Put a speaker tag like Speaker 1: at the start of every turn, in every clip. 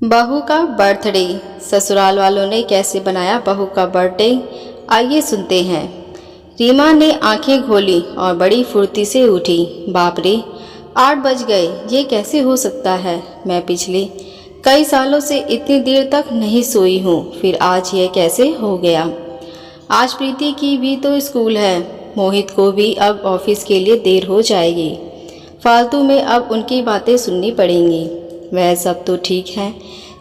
Speaker 1: बहू का बर्थडे। ससुराल वालों ने कैसे बनाया बहू का बर्थडे, आइए सुनते हैं। रीमा ने आंखें खोली और बड़ी फुर्ती से उठी। बाप रे, 8 बज गए, ये कैसे हो सकता है? मैं पिछले कई सालों से इतनी देर तक नहीं सोई हूँ, फिर आज ये कैसे हो गया? आज प्रीति की भी तो स्कूल है, मोहित को भी अब ऑफिस के लिए देर हो जाएगी। फालतू में अब उनकी बातें सुननी पड़ेंगी। वह सब तो ठीक है,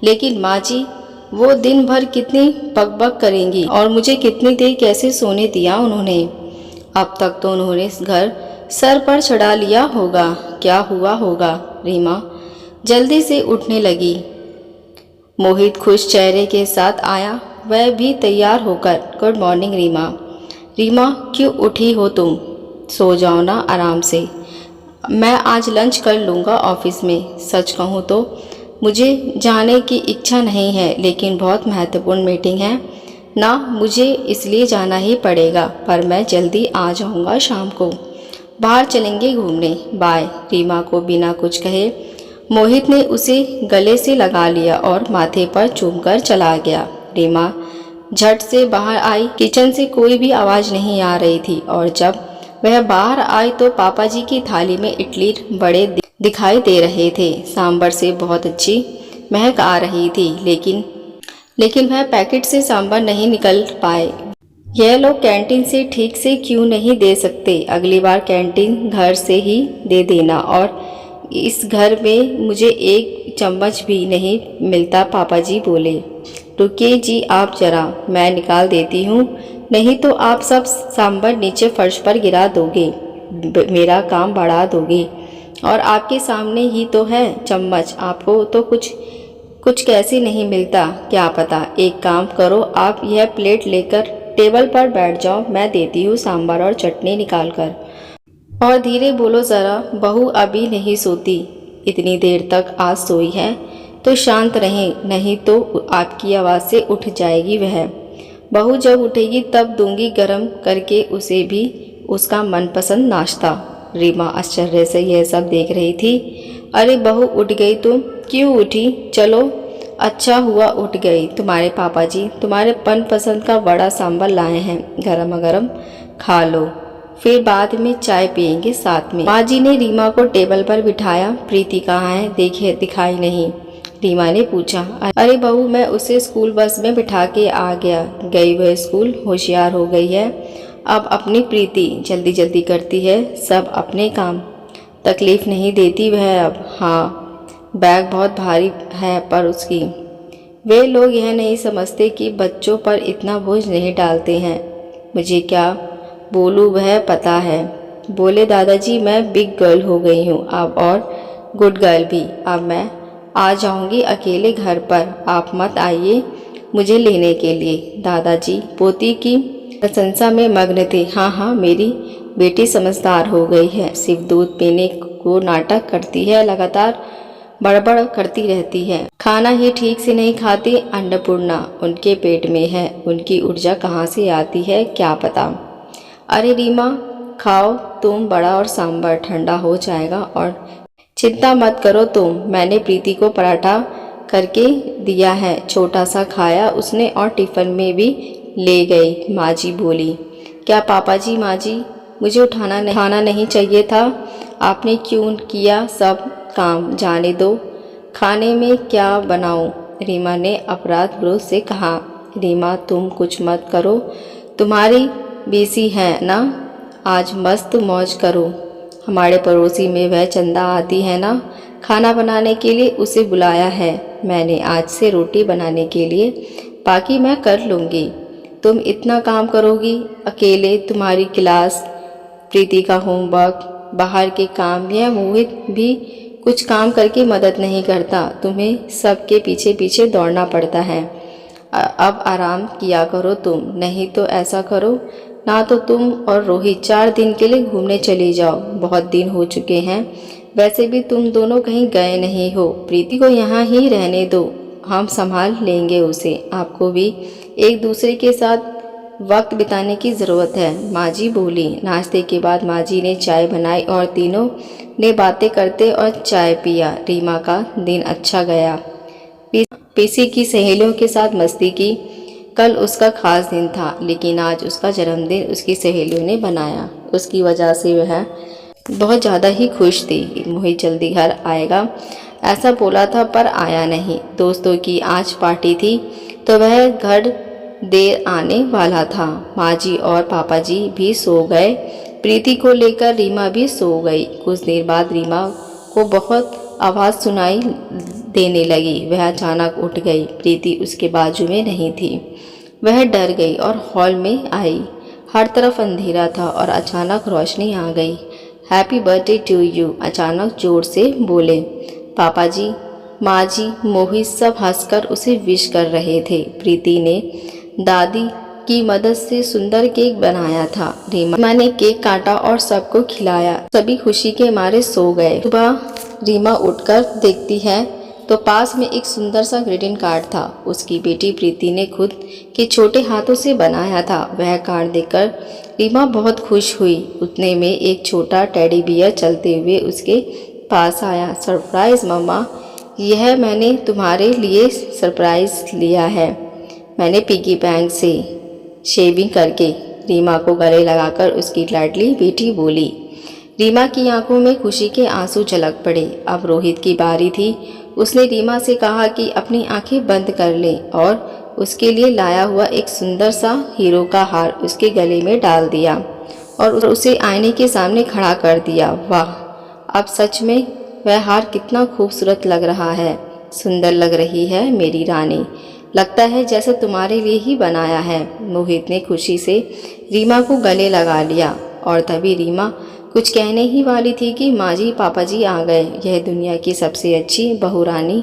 Speaker 1: लेकिन माँ जी, वो दिन भर कितनी बकबक करेंगी और मुझे कितनी देर कैसे सोने दिया उन्होंने। अब तक तो उन्होंने घर सर पर चढ़ा लिया होगा। क्या हुआ होगा? रीमा जल्दी से उठने लगी। मोहित खुश चेहरे के साथ आया, वह भी तैयार होकर। Good morning Reema. रीमा, क्यों उठी हो तुम? सो जाओ ना आराम से, मैं आज लंच कर लूँगा ऑफिस में। सच कहूँ तो मुझे जाने की इच्छा नहीं है, लेकिन बहुत महत्वपूर्ण मीटिंग है ना, मुझे इसलिए जाना ही पड़ेगा। पर मैं जल्दी आ जाऊँगा शाम को, बाहर चलेंगे घूमने। बाय। रीमा को बिना कुछ कहे मोहित ने उसे गले से लगा लिया और माथे पर चूमकर चला गया। रीमा झट से बाहर आई। किचन से कोई भी आवाज़ नहीं आ रही थी और जब वह बाहर आई तो पापा जी की थाली में इडली बड़े दिखाई दे रहे थे। सांभर से बहुत अच्छी महक आ रही थी, लेकिन वह पैकेट से सांभर नहीं निकल पाए। यह लोग कैंटीन से ठीक से क्यों नहीं दे सकते? अगली बार कैंटीन घर से ही दे देना। और इस घर में मुझे एक चम्मच भी नहीं मिलता, पापा जी बोले। रुकिए जी आप जरा, मैं निकाल देती हूँ, नहीं तो आप सब सांभर नीचे फर्श पर गिरा दोगे, मेरा काम बढ़ा दोगे। और आपके सामने ही तो है चम्मच, आपको तो कुछ कैसे नहीं मिलता क्या पता। एक काम करो, आप यह प्लेट लेकर टेबल पर बैठ जाओ, मैं देती हूँ सांभर और चटनी निकाल कर। और धीरे बोलो ज़रा, बहू अभी नहीं सोती, इतनी देर तक आज सोई है तो शांत रहें, नहीं तो आपकी आवाज़ से उठ जाएगी वह। बहू जब उठेगी तब दूंगी गरम करके उसे भी उसका मनपसंद नाश्ता। रीमा आश्चर्य से यह सब देख रही थी। अरे बहू, उठ गई तुम? क्यों उठी? चलो, अच्छा हुआ उठ गई। तुम्हारे पापा जी तुम्हारे मनपसंद का बड़ा सांभर लाए हैं, गरम गरम खा लो, फिर बाद में चाय पियेंगे साथ में। माँ जी ने रीमा को टेबल पर बिठाया। प्रीति कहाँ है? देखे दिखाई नहीं, रीमा ने पूछा। अरे बहू, मैं उसे स्कूल बस में बिठा के आ गया, गई वह स्कूल, होशियार हो गई है अब अपनी प्रीति, जल्दी जल्दी करती है सब अपने काम, तकलीफ नहीं देती वह अब। हाँ, बैग बहुत भारी है पर उसकी। वे लोग यह नहीं समझते कि बच्चों पर इतना बोझ नहीं डालते हैं। मुझे क्या बोलूँ वह पता है। बोले दादाजी, मैं बिग गर्ल हो गई हूँ अब, और गुड गर्ल भी। अब मैं आ जाऊंगी अकेले घर पर, आप मत आइए मुझे लेने के लिए। दादाजी पोती की प्रशंसा में मग्न थे। हाँ हाँ, मेरी बेटी समझदार हो गई है, सिर्फ दूध पीने को नाटक करती है, लगातार बड़बड़ करती रहती है, खाना ही ठीक से नहीं खाती। अन्नपूर्णा उनके पेट में है, उनकी ऊर्जा कहाँ से आती है क्या पता। अरे रीमा, खाओ तुम बड़ा, और सांभर ठंडा हो जाएगा। और चिंता मत करो तुम, मैंने प्रीति को पराठा करके दिया है, छोटा सा खाया उसने और टिफ़िन में भी ले गई। माँ जी बोली। क्या पापा जी? माँ जी, मुझे उठाना नहीं चाहिए था, आपने क्यों किया सब काम? जाने दो, खाने में क्या बनाऊं? रीमा ने अपराध बोध से कहा। रीमा, तुम कुछ मत करो, तुम्हारी बीसी है ना, आज मस्त मौज करो। हमारे पड़ोसी में वह चंदा आती है ना, खाना बनाने के लिए, उसे बुलाया है मैंने आज से रोटी बनाने के लिए, बाकी मैं कर लूँगी। तुम इतना काम करोगी अकेले? तुम्हारी क्लास, प्रीति का होमवर्क, बाहर के काम, यह मोहित भी कुछ काम करके मदद नहीं करता, तुम्हें सबके पीछे पीछे दौड़ना पड़ता है। अब आराम किया करो तुम, नहीं तो ऐसा करो ना, तो तुम और रोहित 4 दिन के लिए घूमने चली जाओ, बहुत दिन हो चुके हैं। वैसे भी तुम दोनों कहीं गए नहीं हो, प्रीति को यहाँ ही रहने दो, हम संभाल लेंगे उसे। आपको भी एक दूसरे के साथ वक्त बिताने की ज़रूरत है, माँ जी बोली। नाश्ते के बाद माँ जी ने चाय बनाई और तीनों ने बातें करते और चाय पिया। रीमा का दिन अच्छा गया। पीसी की सहेलियों के साथ मस्ती की। कल उसका खास दिन था, लेकिन आज उसका जन्मदिन उसकी सहेलियों ने बनाया। उसकी वजह से वह बहुत ज़्यादा ही खुश थी। मोहित जल्दी घर आएगा ऐसा बोला था, पर आया नहीं। दोस्तों की आज पार्टी थी तो वह घर देर आने वाला था। माँ जी और पापा जी भी सो गए। प्रीति को लेकर रीमा भी सो गई। कुछ देर बाद रीमा को बहुत आवाज़ सुनाई देने लगी। वह अचानक उठ गई। प्रीति उसके बाजू में नहीं थी। वह डर गई और हॉल में आई। हर तरफ अंधेरा था और अचानक रोशनी आ गई। हैप्पी बर्थडे टू यू, अचानक जोर से बोले पापा जी, माँ जी, मोहित सब हंसकर उसे विश कर रहे थे। प्रीति ने दादी की मदद से सुंदर केक बनाया था। रीमा ने केक काटा और सबको खिलाया। सभी खुशी के मारे सो गए। सुबह रीमा उठकर देखती है तो पास में एक सुंदर सा ग्रीटिंग कार्ड था। उसकी बेटी प्रीति ने खुद के छोटे हाथों से बनाया था। वह कार्ड देखकर रीमा बहुत खुश हुई। उतने में एक छोटा टेडी बियर चलते हुए उसके पास आया। सरप्राइज मम्मा, यह मैंने तुम्हारे लिए सरप्राइज लिया है। मैंने पिगी बैंक से शेविंग करके, रीमा को गले लगाकर उसकी लाडली बेटी बोली। रीमा की आंखों में खुशी के आंसू झलक पड़े। अब रोहित की बारी थी। उसने रीमा से कहा कि अपनी आंखें बंद कर ले और उसके लिए लाया हुआ एक सुंदर सा हीरो का हार उसके गले में डाल दिया और उसे आईने के सामने खड़ा कर दिया। वाह, अब सच में वह हार कितना खूबसूरत लग रहा है। सुंदर लग रही है मेरी रानी, लगता है जैसे तुम्हारे लिए ही बनाया है। मोहित ने खुशी से रीमा को गले लगा लिया और तभी रीमा कुछ कहने ही वाली थी कि माँ जी पापा जी आ गए। यह दुनिया की सबसे अच्छी बहू रानी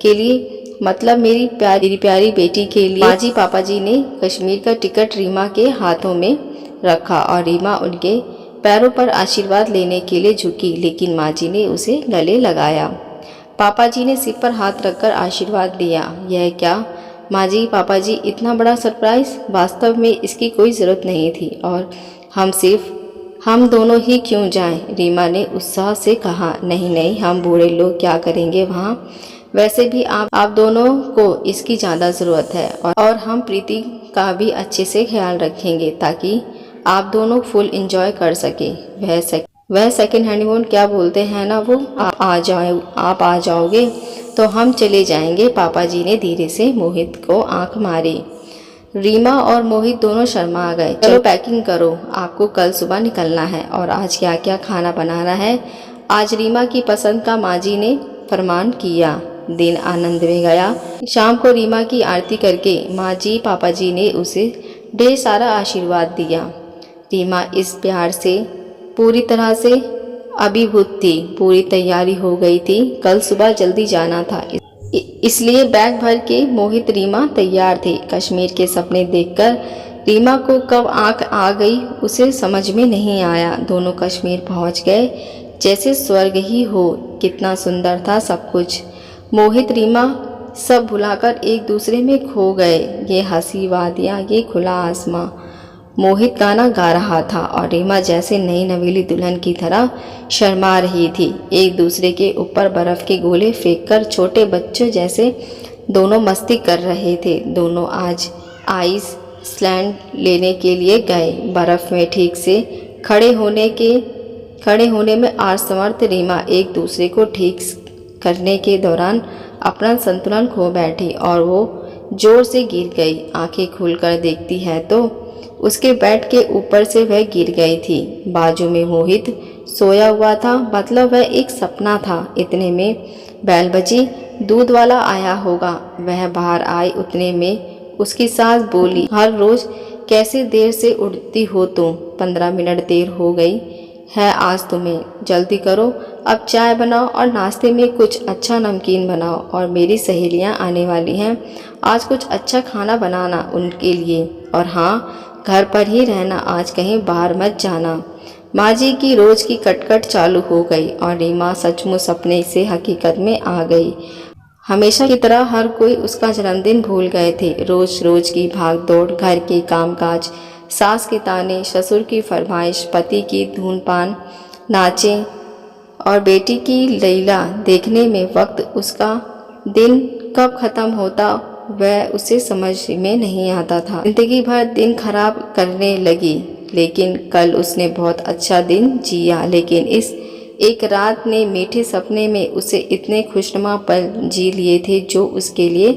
Speaker 1: के लिए, मतलब मेरी प्यारी बेटी के लिए। माँ जी पापा जी ने कश्मीर का टिकट रीमा के हाथों में रखा और रीमा उनके पैरों पर आशीर्वाद लेने के लिए झुकी, लेकिन माँ जी ने उसे गले लगाया। पापा जी ने सिर पर हाथ रखकर आशीर्वाद दिया। यह क्या माँ जी पापा जी, इतना बड़ा सरप्राइज? वास्तव में इसकी कोई ज़रूरत नहीं थी और हम दोनों ही क्यों जाएं? रीमा ने उत्साह से कहा। नहीं नहीं, हम बूढ़े लोग क्या करेंगे वहाँ? वैसे भी आप दोनों को इसकी ज़्यादा ज़रूरत है और हम प्रीति का भी अच्छे से ख्याल रखेंगे ताकि आप दोनों फुल एंजॉय कर सके। वह सेकंड हनीमून क्या बोलते हैं ना वो, आप आ जाओगे तो हम चले जाएंगे। पापा जी ने धीरे से मोहित को आंख मारी। रीमा और मोहित दोनों शर्मा गए। चलो पैकिंग करो, आपको कल सुबह निकलना है। और आज क्या क्या खाना बनाना है? आज रीमा की पसंद का माँ जी ने फरमान किया। दिन आनंद में गया। शाम को रीमा की आरती करके माँ जी पापा जी ने उसे ढेर सारा आशीर्वाद दिया। रीमा इस प्यार से पूरी तरह से अभिभूत थी। पूरी तैयारी हो गई थी। कल सुबह जल्दी जाना था, इसलिए बैग भर के मोहित रीमा तैयार थे। कश्मीर के सपने देखकर रीमा को कब आंख आ गई उसे समझ में नहीं आया। दोनों कश्मीर पहुंच गए जैसे स्वर्ग ही हो। कितना सुंदर था सब कुछ। मोहित रीमा सब भुलाकर एक दूसरे में खो गए। ये हंसी वादियाँ, ये खुला आसमां। मोहित गाना गा रहा था और रीमा जैसे नई नवेली दुल्हन की तरह शर्मा रही थी। एक दूसरे के ऊपर बर्फ़ के गोले फेंककर छोटे बच्चों जैसे दोनों मस्ती कर रहे थे। दोनों आज आइस स्लैंड लेने के लिए गए। बर्फ़ में ठीक से खड़े होने में असमर्थ रीमा एक दूसरे को ठीक करने के दौरान अपना संतुलन खो बैठी और वो जोर से गिर गई। आंखें खोलकर देखती है तो उसके बेड के ऊपर से वह गिर गई थी। बाजू में मोहित सोया हुआ था, मतलब वह एक सपना था। इतने में बैल बजी, दूध वाला आया होगा। वह बाहर आई। उतने में उसकी सास बोली, हर रोज कैसे देर से उठती हो तुम? 15 मिनट देर हो गई है आज तुम्हें। जल्दी करो, अब चाय बनाओ और नाश्ते में कुछ अच्छा नमकीन बनाओ। और मेरी सहेलियां आने वाली हैं, आज कुछ अच्छा खाना बनाना उनके लिए। और हाँ, घर पर ही रहना, आज कहीं बाहर मत जाना। माँ जी की रोज की कटकट चालू हो गई और रीमा सचमुच सपने से हकीकत में आ गई। हमेशा की तरह हर कोई उसका जन्मदिन भूल गए थे। रोज रोज की भाग दौड़, घर के कामकाज, सास के ताने, ससुर की फरमाइश, पति की धूमपान, नाचे और बेटी की लैला देखने में वक्त उसका दिन कब ख़त्म होता वह उसे समझ में नहीं आता था। जिंदगी भर दिन खराब करने लगी, लेकिन कल उसने बहुत अच्छा दिन जिया। लेकिन इस एक रात ने मीठे सपने में उसे इतने खुशनुमा पल जी लिए थे जो उसके लिए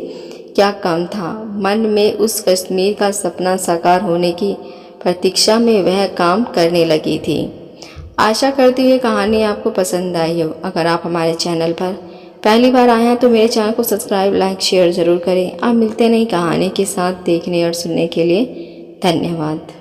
Speaker 1: क्या कम था। मन में उस कश्मीर का सपना साकार होने की प्रतीक्षा में वह काम करने लगी थी। आशा करती हूँ ये कहानी आपको पसंद आई हो। अगर आप हमारे चैनल पर पहली बार आए हैं तो मेरे चैनल को सब्सक्राइब, लाइक, शेयर ज़रूर करें। आप मिलते नई कहानी के साथ। देखने और सुनने के लिए धन्यवाद।